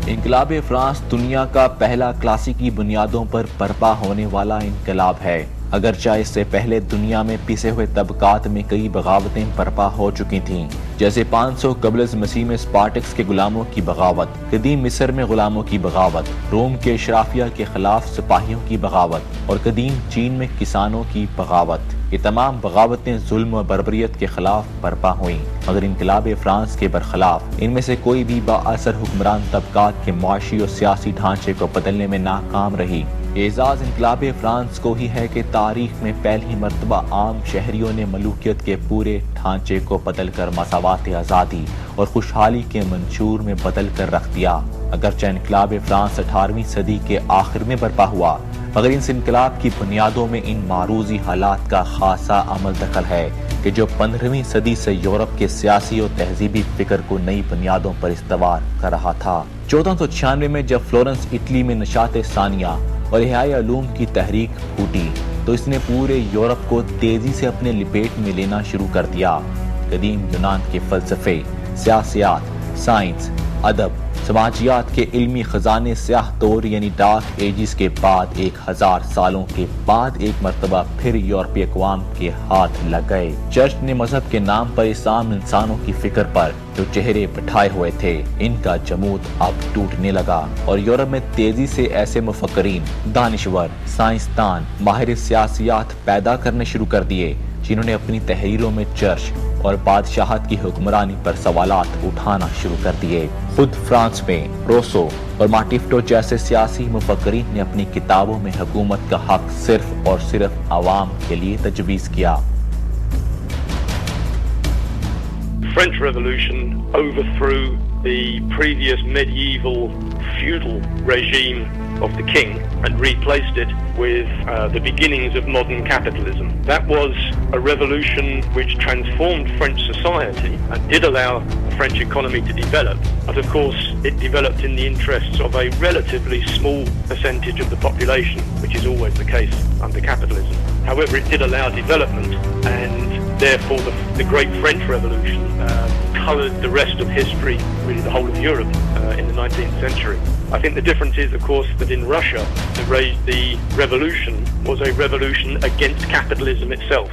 انقلاب فرانس دنیا کا پہلا کلاسیکی بنیادوں پر برپا ہونے والا انقلاب ہے، اگرچہ اس سے پہلے دنیا میں پسے ہوئے طبقات میں کئی بغاوتیں برپا ہو چکی تھیں، جیسے 500 قبل از مسیح میں اسپارٹکس کے غلاموں کی بغاوت، قدیم مصر میں غلاموں کی بغاوت، روم کے اشرافیہ کے خلاف سپاہیوں کی بغاوت اور قدیم چین میں کسانوں کی بغاوت۔ یہ تمام بغاوتیں ظلم و بربریت کے خلاف برپا ہوئیں، مگر انقلاب فرانس کے برخلاف ان میں سے کوئی بھی با اثر حکمران طبقات کے معاشی اور سیاسی ڈھانچے کو بدلنے میں ناکام رہی۔ اعزاز انقلاب فرانس کو ہی ہے کہ تاریخ میں پہلی مرتبہ عام شہریوں نے ملوکیت کے پورے ڈھانچے کو بدل کر مساوات آزادی اور خوشحالی کے منشور میں بدل کر رکھ دیا۔ اگرچہ انقلاب فرانس 18ویں صدی کے آخر میں برپا ہوا، مگر اس انقلاب کی بنیادوں میں ان معروضی حالات کا خاصا عمل دخل ہے کہ جو 15ویں صدی سے یورپ کے سیاسی اور تہذیبی فکر کو نئی بنیادوں پر استوار کر رہا تھا۔ 1496 میں جب فلورنس اٹلی میں نشاط ثانیہ اور احیاء علوم کی تحریک پھوٹی تو اس نے پورے یورپ کو تیزی سے اپنے لپیٹ میں لینا شروع کر دیا۔ قدیم یونان کے فلسفے، سیاسیات، سائنس، ادب، سماجیات کے علمی خزانے سیاہ دور یعنی ڈارک ایجز کے بعد 1000 سالوں کے بعد ایک مرتبہ پھر یورپی اقوام کے ہاتھ لگ گئے۔ چرچ نے مذہب کے نام پر اس عام انسانوں کی فکر پر جو چہرے بٹھائے ہوئے تھے، ان کا جمود اب ٹوٹنے لگا اور یورپ میں تیزی سے ایسے مفکرین، دانشور، سائنسدان، ماہر سیاسیات پیدا کرنے شروع کر دیے جنہوں نے اپنی تحریروں میں چرچ اور بادشاہت کی حکمرانی پر سوالات اٹھانا شروع کر دیے۔ خود فرانس میں روسو اور مارٹیفٹو جیسے سیاسی مفکرین نے اپنی کتابوں میں حکومت کا حق صرف اور صرف عوام کے لیے تجویز کیا۔ French Revolution overthrew the previous medieval feudal regime of the king and replaced it with the beginnings of modern capitalism. That was a revolution which transformed French society and did allow the French economy to develop, but of course it developed in the interests of a relatively small percentage of the population, which is always the case under capitalism. However, it did allow development, and therefore the Great French Revolution coloured the rest of history, really the whole of Europe in the 19th century. I think the difference is, of course, that in Russia the revolution was a revolution against capitalism itself.